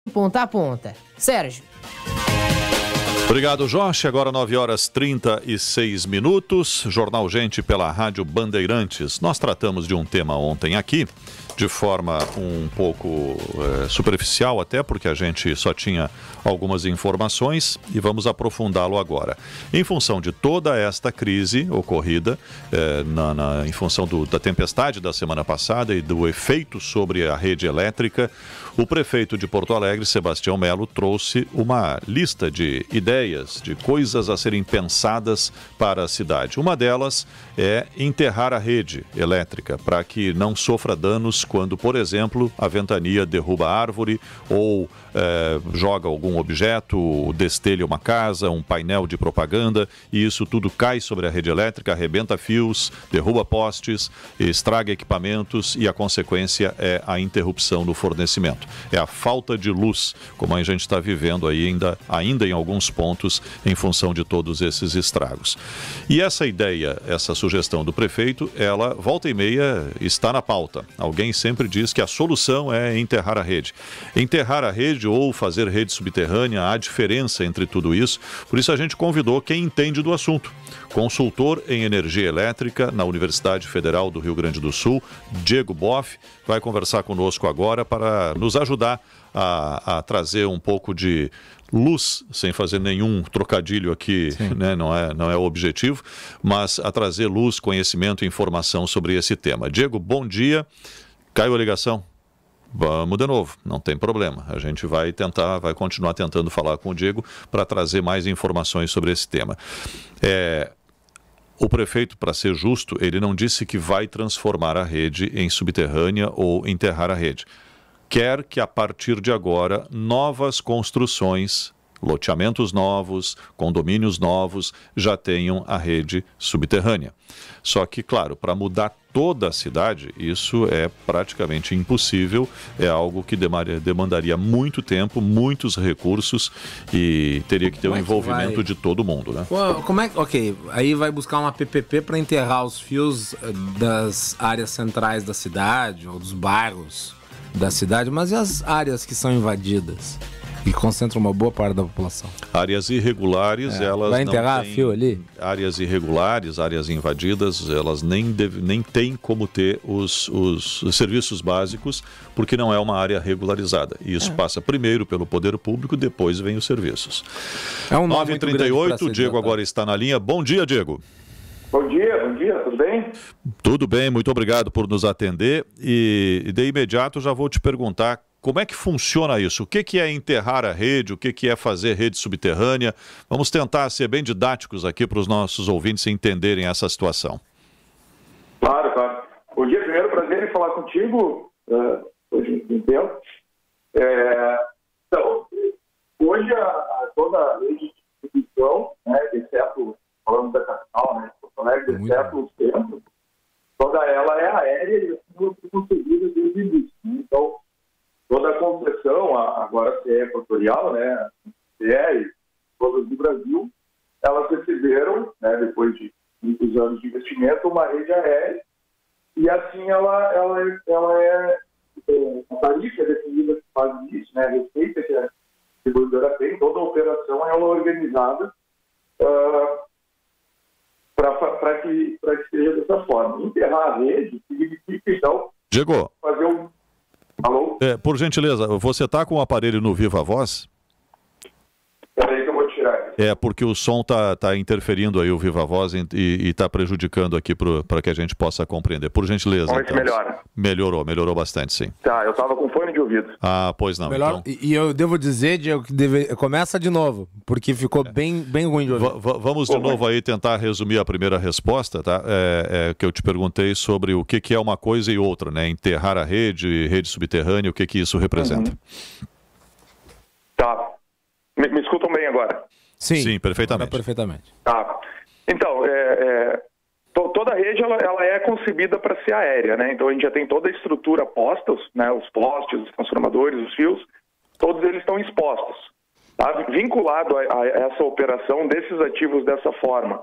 ponta a ponta. Sérgio. Obrigado, Jorge. Agora 9h36. Jornal Gente pela Rádio Bandeirantes. Nós tratamos de um tema ontem aqui, de forma um pouco superficial até, porque a gente só tinha algumas informações e vamos aprofundá-lo agora. Em função de toda esta crise ocorrida, em função da tempestade da semana passada e do efeito sobre a rede elétrica, o prefeito de Porto Alegre, Sebastião Melo, trouxe uma lista de ideias, de coisas a serem pensadas para a cidade. Uma delas é enterrar a rede elétrica para que não sofra danos quando, por exemplo, a ventania derruba a árvore ou joga algum objeto, destelha uma casa, um painel de propaganda, e isso tudo cai sobre a rede elétrica, arrebenta fios, derruba postes, estraga equipamentos e a consequência é a interrupção do fornecimento. É a falta de luz, como a gente está vivendo aí ainda em alguns pontos em função de todos esses estragos. E essa ideia, essa sugestão do prefeito, ela volta e meia está na pauta. Alguém sempre diz que a solução é enterrar a rede. Enterrar a rede ou fazer rede subterrânea, há diferença entre tudo isso. Por isso a gente convidou quem entende do assunto. Consultor em energia elétrica na Universidade Federal do Rio Grande do Sul, Diego Boff, vai conversar conosco agora para nos ajudar a trazer um pouco de luz, sem fazer nenhum trocadilho aqui, né? Não é o objetivo, mas a trazer luz, conhecimento e informação sobre esse tema. Diego, bom dia. Caiu a ligação? Vamos de novo, não tem problema. A gente vai continuar tentando falar com o Diego para trazer mais informações sobre esse tema. O prefeito, para ser justo, ele não disse que vai transformar a rede em subterrânea ou enterrar a rede. Quer que, a partir de agora, novas construções, loteamentos novos, condomínios novos, já tenham a rede subterrânea. Só que, claro, para mudar toda a cidade, isso é praticamente impossível, é algo que demandaria muito tempo, muitos recursos e teria que ter um envolvimento de todo mundo, né? Ok, aí vai buscar uma PPP para enterrar os fios das áreas centrais da cidade ou dos bairros da cidade, mas e as áreas que são invadidas? E concentra uma boa parte da população. Áreas irregulares, elas vai enterrar não têm, fio ali? Áreas irregulares, áreas invadidas, elas nem têm como ter os serviços básicos, porque não é uma área regularizada. E isso passa primeiro pelo poder público, depois vem os serviços. 9h38, o Diego agora está na linha. Bom dia, Diego. Bom dia, tudo bem? Tudo bem, muito obrigado por nos atender. E de imediato já vou te perguntar como é que funciona isso? O que é enterrar a rede? O que é fazer rede subterrânea? Vamos tentar ser bem didáticos aqui para os nossos ouvintes entenderem essa situação. Claro. Bom dia, primeiro prazer em falar contigo. Hoje em tempo. Então, hoje toda a rede de distribuição, né, exceto, falando da capital, né, Porto Alegre, exceto o centro, toda ela é aérea e assim concebida desde o início. Então, toda a concessão, agora se é equatorial, né, e todas do Brasil, elas receberam, né, depois de muitos anos de investimento, uma rede aérea, e assim ela é a tarifa definida que faz isso, né, a receita que a distribuidora tem, toda a operação ela é organizada para que seja dessa forma. Enterrar a rede significa, então, Diego, fazer Alô? Por gentileza, você está com o aparelho no Viva Voz? Peraí que eu vou tirar. Porque o som tá interferindo aí o Viva Voz e está prejudicando aqui para que a gente possa compreender. Por gentileza. Vamos ver se melhora. Melhorou bastante, sim. Tá, eu estava com fone de ouvido. Ah, pois não. Melhor, então... E eu devo dizer, Diego, que começa de novo, porque ficou bem ruim de ouvir. Vamos de novo aí tentar resumir a primeira resposta, tá? Que eu te perguntei sobre o que é uma coisa e outra, né? Enterrar a rede subterrânea, o que isso representa. Tá. Me escutam bem agora? Sim, perfeitamente. Tá. Então, toda a rede ela é concebida para ser aérea, né? Então a gente já tem toda a estrutura posta, né? Os postes, os transformadores, os fios, todos eles estão expostos. Tá? Vinculado a essa operação desses ativos dessa forma,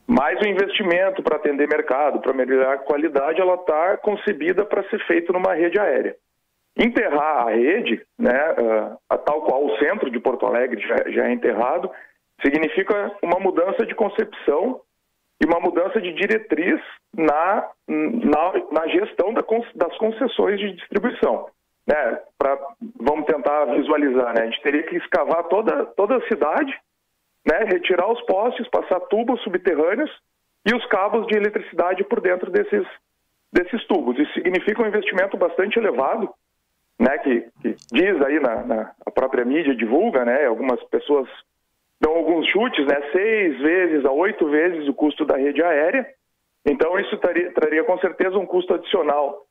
mais o investimento para atender mercado, para melhorar a qualidade, ela está concebida para ser feito numa rede aérea. enterrar a rede, né, tal qual o centro de Porto Alegre já é enterrado, significa uma mudança de concepção e uma mudança de diretriz na gestão das concessões de distribuição. Né? Vamos tentar visualizar, né? A gente teria que escavar toda a cidade, né? Retirar os postes, passar tubos subterrâneos e os cabos de eletricidade por dentro desses tubos. Isso significa um investimento bastante elevado, né? Que diz aí a própria mídia divulga, né? Algumas pessoas dão alguns chutes, né? 6 vezes a 8 vezes o custo da rede aérea. Então isso traria com certeza um custo adicional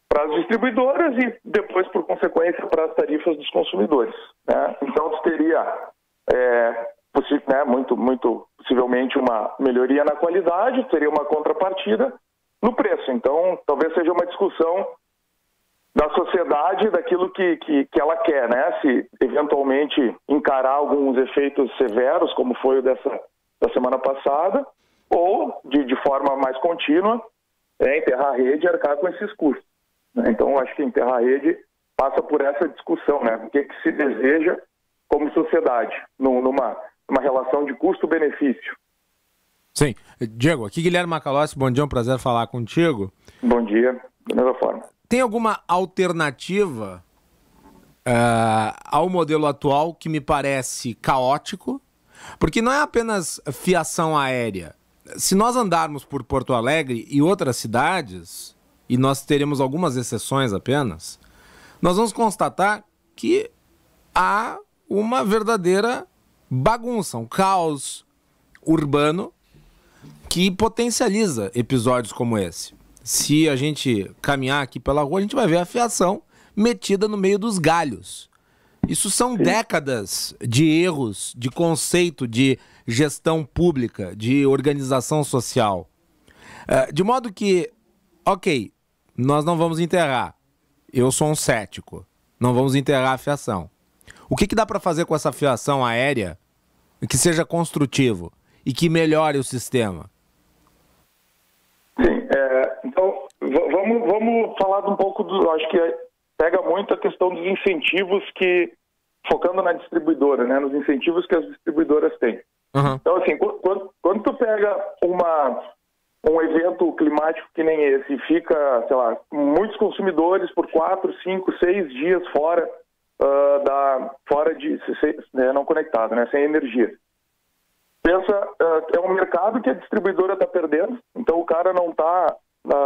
para as distribuidoras e depois, por consequência, para as tarifas dos consumidores. Né? Então, isso teria, muito possivelmente, uma melhoria na qualidade, teria uma contrapartida no preço. Então, talvez seja uma discussão da sociedade daquilo que ela quer, né? Se, eventualmente, encarar alguns efeitos severos, como foi o da semana passada, ou, de forma mais contínua, enterrar a rede e arcar com esses custos. Então, acho que enterrar a rede passa por essa discussão, né? O que se deseja como sociedade, numa relação de custo-benefício. Sim. Diego, aqui Guilherme Macalossi, bom dia, um prazer falar contigo. Bom dia, da mesma forma. Tem alguma alternativa ao modelo atual que me parece caótico? Porque não é apenas fiação aérea. Se nós andarmos por Porto Alegre e outras cidades, e nós teremos algumas exceções apenas, nós vamos constatar que há uma verdadeira bagunça, um caos urbano que potencializa episódios como esse. Se a gente caminhar aqui pela rua, a gente vai ver a fiação metida no meio dos galhos. Isso são décadas de erros, de conceito de gestão pública, de organização social. De modo que, ok, nós não vamos enterrar. Eu sou um cético. Não vamos enterrar a fiação. O que dá para fazer com essa fiação aérea que seja construtivo e que melhore o sistema? Sim, então vamos falar um pouco acho que pega muito a questão dos incentivos focando na distribuidora, né, nos incentivos que as distribuidoras têm. Uhum. Então, assim, quando tu pega um evento climático que nem esse e fica, sei lá, muitos consumidores por 4, 5, 6 dias fora não conectado, né, sem energia. Pensa, é um mercado que a distribuidora está perdendo, então o cara não está,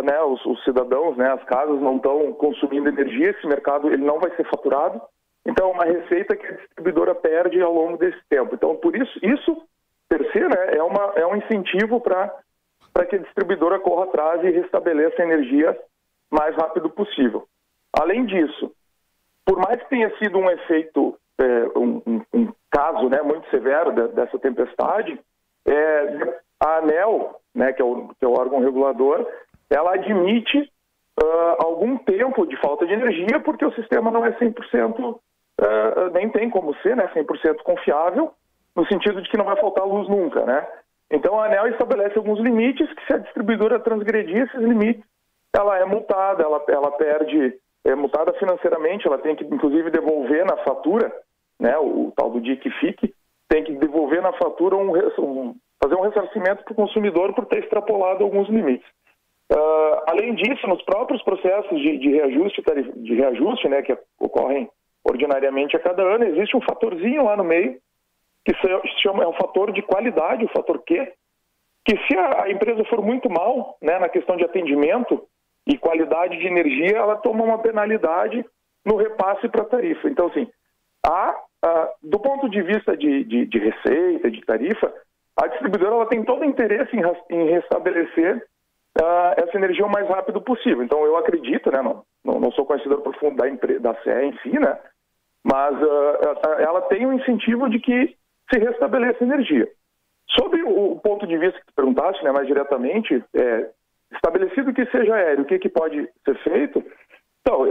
né, os cidadãos, né, as casas não estão consumindo energia, esse mercado ele não vai ser faturado, então é uma receita que a distribuidora perde ao longo desse tempo. Então, por isso per se, né, é um incentivo para que a distribuidora corra atrás e restabeleça a energia mais rápido possível. Além disso, por mais que tenha sido um efeito, um caso, né, muito severo dessa tempestade, a ANEEL, né, que é o órgão regulador, ela admite algum tempo de falta de energia porque o sistema não é 100%, nem tem como ser, né, 100% confiável, no sentido de que não vai faltar luz nunca, né? Então, a ANEEL estabelece alguns limites que, se a distribuidora transgredir esses limites, ela é multada, ela perde, é multada financeiramente, ela tem que, inclusive, devolver na fatura, né, o tal do dia que fique, tem que devolver na fatura, fazer um ressarcimento para o consumidor por ter extrapolado alguns limites. Além disso, nos próprios processos de reajuste, né, que ocorrem ordinariamente a cada ano, existe um fatorzinho lá no meio, que se chama, é um fator de qualidade, o fator Q, que se a empresa for muito mal, né, na questão de atendimento e qualidade de energia, ela toma uma penalidade no repasse para a tarifa. Então, assim, do ponto de vista de receita, de tarifa, a distribuidora ela tem todo o interesse em restabelecer essa energia o mais rápido possível. Então, eu acredito, né, não sou conhecedor profundo da CE em si, né, mas ela tem um incentivo de que se restabeleça energia. Sobre o ponto de vista que tu perguntaste, né, mais diretamente, estabelecido que seja aéreo, o que pode ser feito? Então,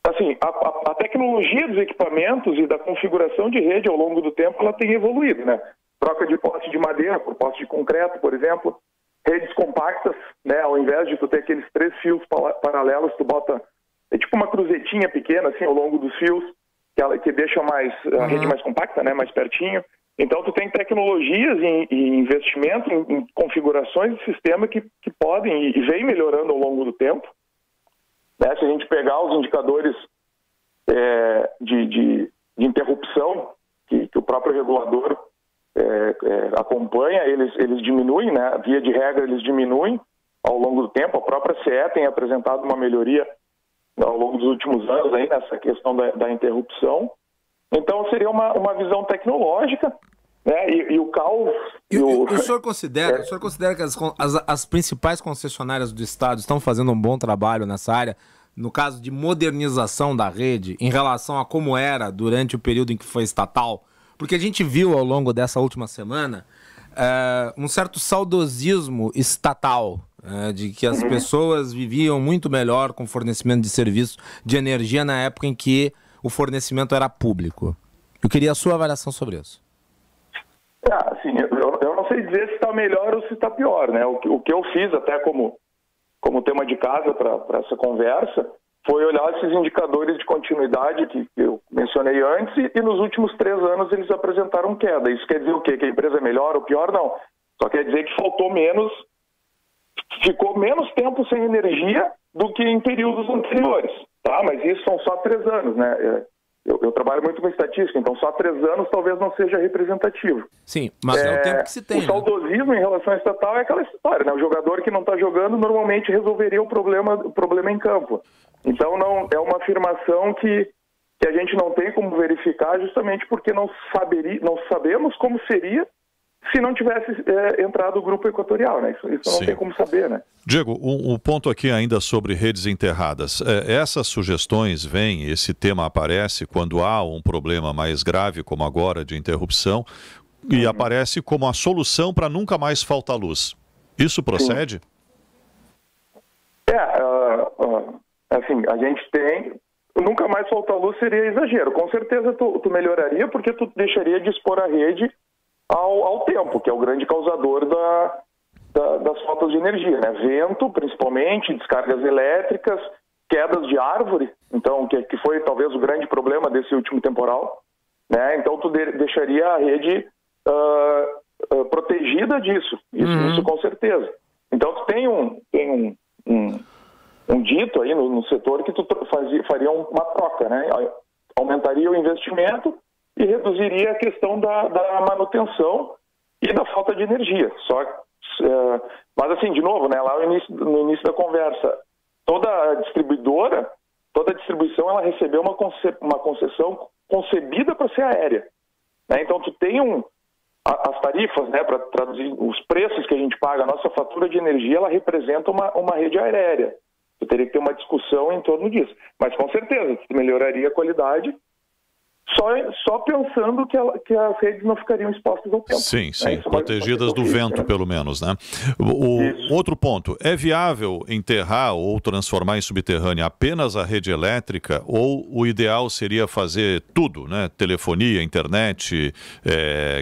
assim, a tecnologia dos equipamentos e da configuração de rede ao longo do tempo, ela tem evoluído, né? Troca de poste de madeira por poste de concreto, por exemplo, redes compactas, né? Ao invés de tu ter aqueles 3 fios paralelos, tu bota é tipo uma cruzetinha pequena, assim, ao longo dos fios, que deixa a rede mais compacta, né, mais pertinho. Então, tu tem tecnologias e investimento em configurações de sistema que podem e vem melhorando ao longo do tempo. Né? Se a gente pegar os indicadores de interrupção que o próprio regulador acompanha, eles diminuem, né? Via de regra, eles diminuem ao longo do tempo. A própria CE tem apresentado uma melhoria ao longo dos últimos anos aí nessa questão da interrupção. Então, seria uma visão tecnológica, né? E o caos... O senhor considera que as principais concessionárias do Estado estão fazendo um bom trabalho nessa área, no caso de modernização da rede, em relação a como era durante o período em que foi estatal? Porque a gente viu ao longo dessa última semana um certo saudosismo estatal, de que as pessoas viviam muito melhor com fornecimento de serviço de energia na época em que o fornecimento era público. Eu queria a sua avaliação sobre isso. Assim, eu não sei dizer se está melhor ou se está pior, né? O que eu fiz até como tema de casa para essa conversa foi olhar esses indicadores de continuidade que eu mencionei antes e nos últimos 3 anos eles apresentaram queda. Isso quer dizer o quê? Que a empresa é melhor ou pior? Não. Só quer dizer que ficou menos tempo sem energia do que em períodos anteriores, tá? Mas isso são só 3 anos, né? Eu trabalho muito com estatística, então só 3 anos talvez não seja representativo. Sim, mas é o tempo que se tem. O saudosismo em relação ao estatal é aquela história, né? O jogador que não está jogando normalmente resolveria o problema em campo. Então não é uma afirmação que a gente não tem como verificar justamente porque não sabemos como seria se não tivesse entrado o grupo equatorial, né? Isso não tem como saber, né? Diego, um ponto aqui ainda sobre redes enterradas. Essas sugestões vêm, esse tema aparece quando há um problema mais grave, como agora, de interrupção, e aparece como a solução para nunca mais faltar luz. Isso procede? Assim, a gente tem... Nunca mais faltar luz seria exagero. Com certeza tu melhoraria porque tu deixaria de expor a rede ao tempo, que é o grande causador das faltas de energia, né? Vento, principalmente, descargas elétricas, quedas de árvore, então que foi talvez o grande problema desse último temporal, né? Então tu deixaria a rede protegida disso, isso com certeza. Então tu tem um dito aí no setor que tu faria uma troca, né? Aumentaria o investimento e reduziria a questão da manutenção e da falta de energia. Mas assim, de novo, né, lá no início da conversa, toda distribuição, ela recebeu uma concessão concebida para ser aérea. Né? Então, tu tem as tarifas, né, para traduzir os preços que a gente paga, a nossa fatura de energia, ela representa uma rede aérea. Tu teria que ter uma discussão em torno disso. Mas, com certeza, tu melhoraria a qualidade só pensando que as redes não ficariam expostas ao tempo. Sim, protegidas do vento, pelo menos, né? Outro ponto, é viável enterrar ou transformar em subterrânea apenas a rede elétrica ou o ideal seria fazer tudo, né? Telefonia, internet,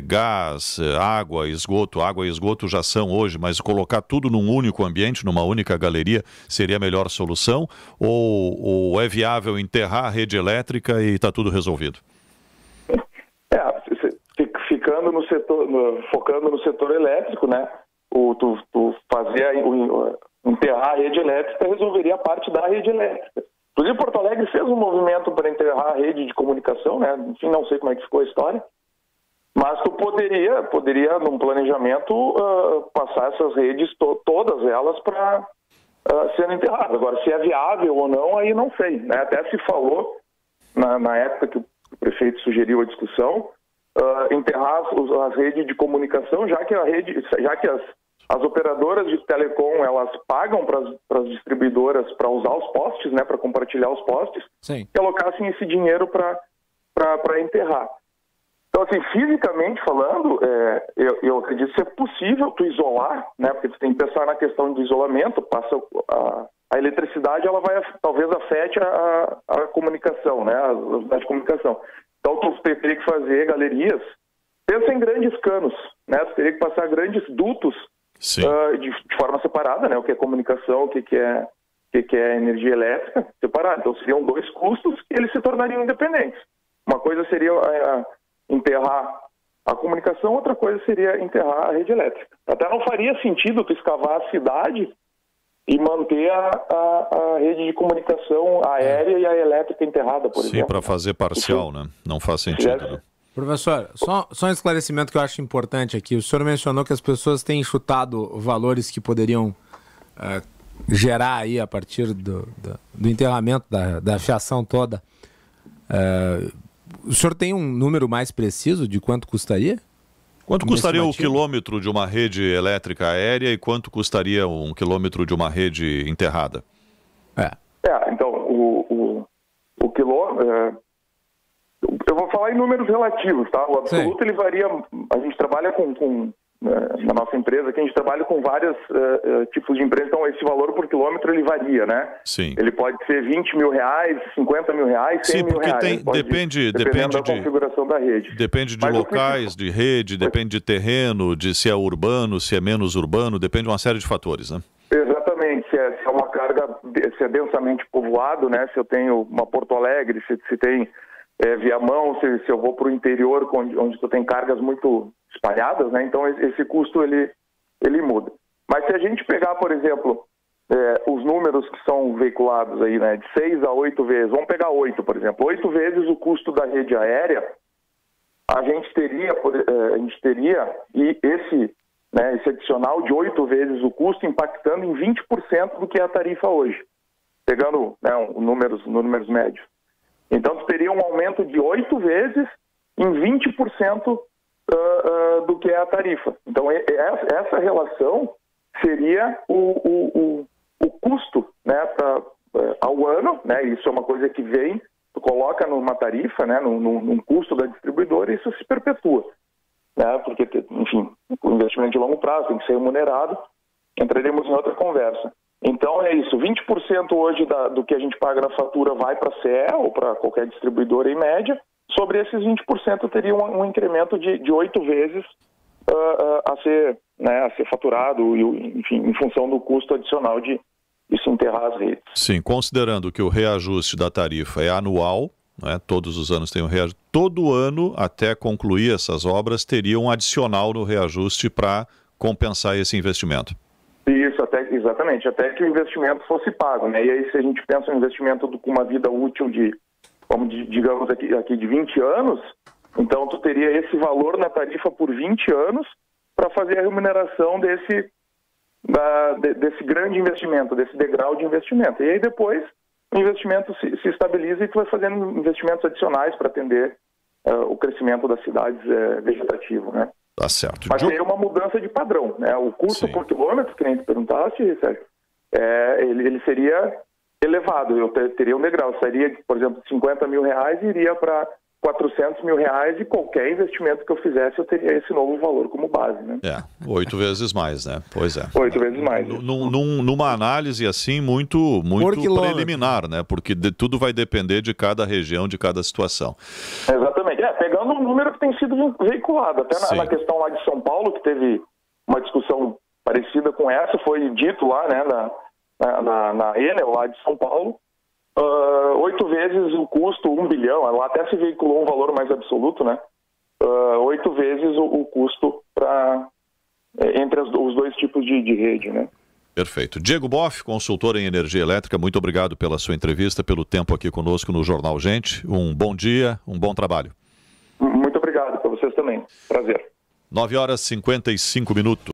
gás, água, esgoto. Água e esgoto já são hoje, mas colocar tudo num único ambiente, numa única galeria, seria a melhor solução? Ou é viável enterrar a rede elétrica e está tudo resolvido? Focando no setor elétrico, né? Tu enterrar a rede elétrica resolveria a parte da rede elétrica. Inclusive, Porto Alegre fez um movimento para enterrar a rede de comunicação, né? Enfim, não sei como é que ficou a história. Mas tu poderia num planejamento, passar essas redes, todas elas, para sendo enterradas. Agora, se é viável ou não, aí não sei, né? Até se falou, na época que o prefeito sugeriu a discussão, enterrar as redes de comunicação, já que as operadoras de telecom, elas pagam para as distribuidoras para usar os postes, né, para compartilhar os postes, sim, e alocassem esse dinheiro para enterrar. Então, assim, fisicamente falando, eu acredito ser possível tu isolar, né, porque tu tem que pensar na questão do isolamento, a eletricidade, ela talvez afete a comunicação, né, a velocidade de comunicação. Então, tu teria que fazer galerias. Pensa em grandes canos, né? Tu teria que passar grandes dutos de forma separada, né? O que é comunicação, o que é que é energia elétrica, separado. Então seriam dois custos que eles se tornariam independentes. Uma coisa seria enterrar a comunicação, outra coisa seria enterrar a rede elétrica. Até não faria sentido tu escavar a cidade e manter a rede de comunicação aérea e a elétrica enterrada, por exemplo. Sim, para fazer parcial, né? Não faz sentido, né? Professor, só um esclarecimento que eu acho importante aqui. O senhor mencionou que as pessoas têm chutado valores que poderiam gerar aí a partir do enterramento da fiação toda. O senhor tem um número mais preciso de quanto custaria? Quanto custaria o quilômetro de uma rede elétrica aérea e quanto custaria um quilômetro de uma rede enterrada? Então, o quilômetro... eu vou falar em números relativos, tá? O absoluto, ele varia... A gente trabalha na nossa empresa, que a gente trabalha com vários tipos de empresa, então esse valor por quilômetro, ele varia, né? Sim. Ele pode ser 20 mil reais, 50 mil reais, 100 mil reais. Sim, porque depende da configuração da rede. Depende de locais, de rede, depende de terreno, de se é urbano, se é menos urbano, depende de uma série de fatores, né? Exatamente. Se é uma carga, se é densamente povoado, né? Se eu tenho uma Porto Alegre, se tem Viamão, se eu vou para o interior, onde tu tem cargas muito espalhadas, né? Então esse custo ele muda. Mas se a gente pegar, por exemplo, os números que são veiculados aí, né, de 6 a 8 vezes, vamos pegar 8, por exemplo, 8 vezes o custo da rede aérea, a gente teria e esse adicional de 8 vezes o custo impactando em 20% do que é a tarifa hoje, pegando, né, números médios. Então, tu teria um aumento de 8 vezes em 20% do que é a tarifa. Então, essa relação seria o custo, né, ao ano, né? Isso é uma coisa que vem, tu coloca numa tarifa, né, num custo da distribuidora, e isso se perpetua, né? Porque, enfim, o investimento de longo prazo tem que ser remunerado, entraremos em outra conversa. Então é isso, 20% hoje do que a gente paga na fatura vai para a CE ou para qualquer distribuidora em média. Sobre esses 20% teria um incremento de 8 vezes a ser faturado, enfim, em função do custo adicional de se enterrar as redes. Sim, considerando que o reajuste da tarifa é anual, né, todos os anos tem um reajuste, todo ano, até concluir essas obras, teria um adicional no reajuste para compensar esse investimento. Isso, exatamente, até que o investimento fosse pago, né? E aí, se a gente pensa em um investimento com uma vida útil digamos aqui de 20 anos, então tu teria esse valor na tarifa por 20 anos para fazer a remuneração desse grande investimento, desse degrau de investimento. E aí depois o investimento se estabiliza e tu vai fazendo investimentos adicionais para atender o crescimento das cidades vegetativo, né? Tá certo. Mas seria uma mudança de padrão, né? O custo por quilômetro, que nem tu perguntaste, Sérgio, ele seria elevado. Eu teria um degrau. Sairia, por exemplo, de 50 mil reais e iria para 400 mil reais, e qualquer investimento que eu fizesse, eu teria esse novo valor como base, né? 8 vezes mais, né? Pois é. 8 vezes mais. Numa análise assim muito preliminar, né? Porque tudo vai depender de cada região, de cada situação. Exatamente. Pegando um número que tem sido veiculado, até na questão lá de São Paulo, que teve uma discussão parecida com essa, foi dito lá, né, na Enel, lá de São Paulo, 8 vezes o custo, 1 bilhão, lá até se veiculou um valor mais absoluto, né? 8 vezes o custo entre os dois tipos de rede, né? Perfeito. Diego Boff, consultor em energia elétrica, muito obrigado pela sua entrevista, pelo tempo aqui conosco no Jornal Gente. Um bom dia, um bom trabalho. Muito obrigado, para vocês também. Prazer. 9h55.